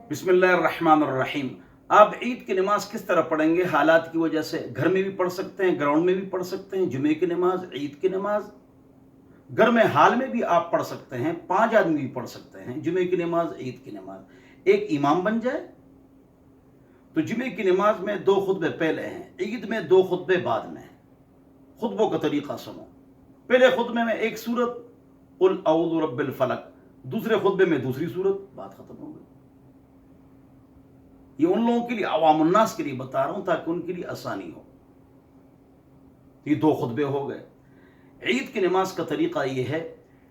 بسم اللہ الرحمن الرحیم۔ آپ عید کی نماز کس طرح پڑھیں گے؟ حالات کی وجہ سے گھر میں بھی پڑھ سکتے ہیں، گراؤنڈ میں بھی پڑھ سکتے ہیں، جمعے کی نماز، عید کی نماز گھر میں حال میں بھی آپ پڑھ سکتے ہیں، 5 آدمی بھی پڑھ سکتے ہیں، جمعے کی نماز، عید کی نماز۔ ایک امام بن جائے تو جمعے کی نماز میں 2 خطبے پہلے ہیں، عید میں 2 خطبے بعد میں ہیں۔ خطبوں کا طریقہ سنو۔ پہلے خطبے میں ایک سورت قل اعوذ برب الفلق، دوسرے خطبے میں دوسری سورت، بات ختم ہو گئی۔ یہ ان لوگوں کے لیے، عوام الناس کے لیے بتا رہا ہوں تاکہ ان کے لیے آسانی ہو۔ یہ 2 خطبے ہو گئے۔ عید کی نماز کا طریقہ یہ ہے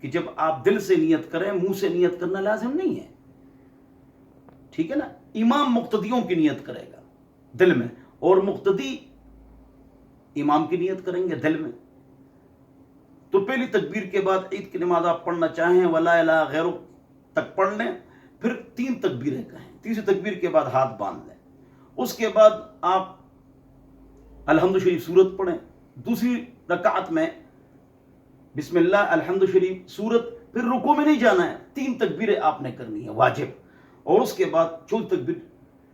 کہ جب آپ دل سے نیت کریں، منہ سے نیت کرنا لازم نہیں ہے، ٹھیک ہے نا؟ امام مقتدیوں کی نیت کرے گا دل میں، اور مقتدی امام کی نیت کریں گے دل میں۔ تو پہلی تکبیر کے بعد عید کی نماز آپ پڑھنا چاہیں ولا الہ غیرہ تک پڑھ لیں، پھر 3 تکبیریں کہیں، تیسری تکبیر کے بعد ہاتھ باندھ لیں۔ اس کے بعد آپ الحمد شریف سورت پڑھیں، دوسری رکعت میں بسم اللہ الحمد شریف سورت، پھر رکوع میں نہیں جانا ہے، 3 تکبیریں آپ نے کرنی ہے واجب، اور اس کے بعد 14 تکبیر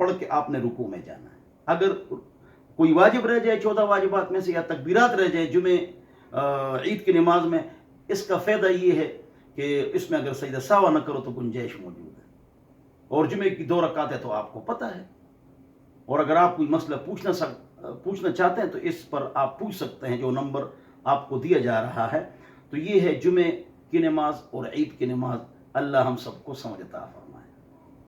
پڑھ کے آپ نے رکوع میں جانا ہے۔ اگر کوئی واجب رہ جائے 14 واجبات میں سے، یا تکبیرات رہ جائیں جمعے عید کی نماز میں، اس کا فائدہ یہ ہے کہ اس میں اگر سجدہ سہو نہ کرو تو گنجائش موجود ہے، اور جمعے کی 2 رکعتیں تو آپ کو پتہ ہے۔ اور اگر آپ کوئی مسئلہ پوچھنا چاہتے ہیں تو اس پر آپ پوچھ سکتے ہیں، جو نمبر آپ کو دیا جا رہا ہے۔ تو یہ ہے جمعے کی نماز اور عید کی نماز۔ اللہ ہم سب کو سمجھ عطا فرمائے۔